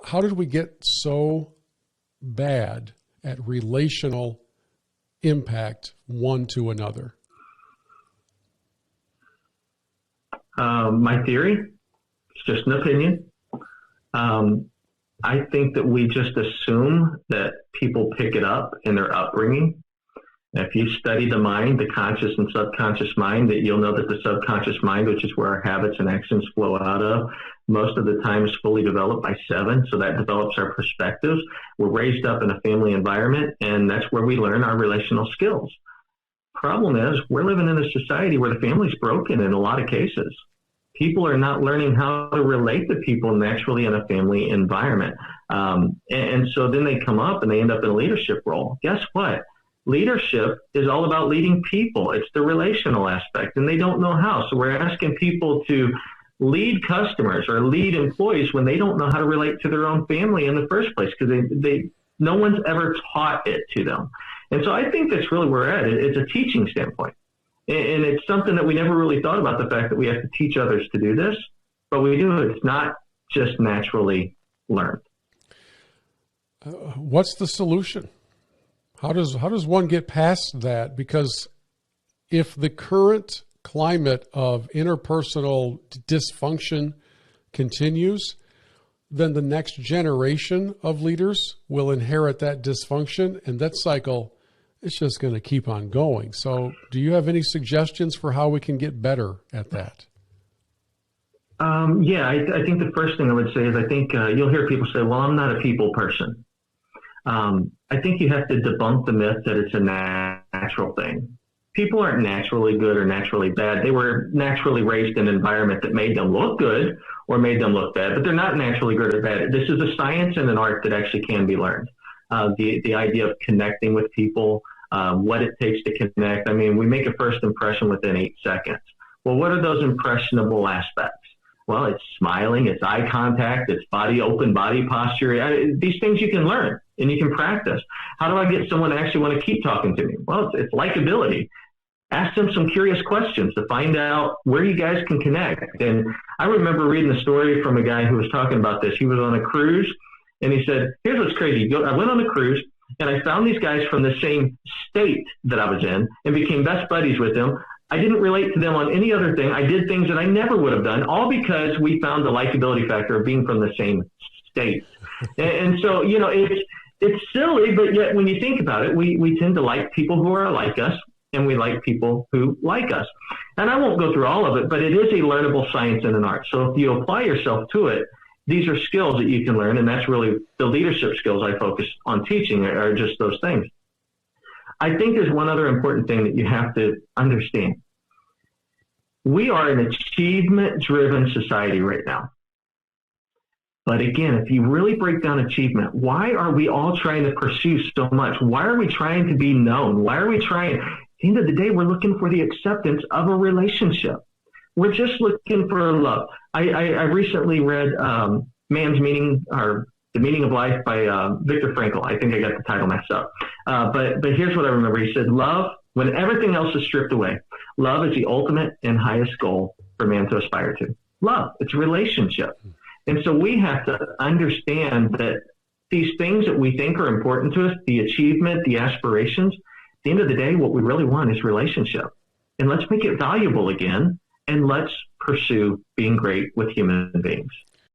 How did we get so bad at relational impact one to another? My theory, it's just an opinion. I think that we just assume that people pick it up in their upbringing. If you study the mind, the conscious and subconscious mind, that you'll know that the subconscious mind, which is where our habits and actions flow out of, most of the time is fully developed by 7. So that develops our perspectives. We're raised up in a family environment, and that's where we learn our relational skills. Problem is, we're living in a society where the family's broken in a lot of cases. People are not learning how to relate to people naturally in a family environment. And so then they come up and they end up in a leadership role. Guess what? Leadership is all about leading people. It's the relational aspect, and they don't know how. So we're asking people to lead customers or lead employees when they don't know how to relate to their own family in the first place, because no one's ever taught it to them. And so I think that's really where we're at. It's a teaching standpoint. And it's something that we never really thought about, the fact that we have to teach others to do this, but we do. It's not just naturally learned. What's the solution? How does one get past that? Because if the current climate of interpersonal dysfunction continues, then the next generation of leaders will inherit that dysfunction, and that cycle is just going to keep on going. So do you have any suggestions for how we can get better at that? Yeah, I think the first thing I would say is I think you'll hear people say, well, I'm not a people person. I think you have to debunk the myth that it's a natural thing. People aren't naturally good or naturally bad. They were naturally raised in an environment that made them look good or made them look bad, but they're not naturally good or bad. This is a science and an art that actually can be learned. The idea of connecting with people, what it takes to connect. I mean, we make a first impression within 8 seconds. Well, what are those impressionable aspects? Well, it's smiling, it's eye contact, it's open body posture. These things you can learn and you can practice. How do I get someone to actually want to keep talking to me? Well, it's likability. Ask them some curious questions to find out where you guys can connect. And I remember reading a story from a guy who was talking about this. He was on a cruise, and he said, here's what's crazy. I went on a cruise, and I found these guys from the same state that I was in and became best buddies with them. I didn't relate to them on any other thing. I did things that I never would have done, all because we found the likability factor of being from the same state. And so, you know, it's silly, but yet when you think about it, we tend to like people who are like us, and we like people who like us. And I won't go through all of it, but it is a learnable science and an art. So if you apply yourself to it, these are skills that you can learn, and that's really the leadership skills I focus on teaching are just those things. I think there's one other important thing that you have to understand. We are an achievement-driven society right now. But again, if you really break down achievement, why are we all trying to pursue so much? Why are we trying to be known? Why are we trying? At the end of the day, we're looking for the acceptance of a relationship. We're just looking for love. I recently read Man's Meaning, or The Meaning of Life by Viktor Frankl. I think I got the title messed up. But here's what I remember. He said, love, when everything else is stripped away, love is the ultimate and highest goal for man to aspire to. Love, it's a relationship. And so we have to understand that these things that we think are important to us, the achievement, the aspirations, at the end of the day, what we really want is relationship. And let's make it valuable again, and let's pursue being great with human beings.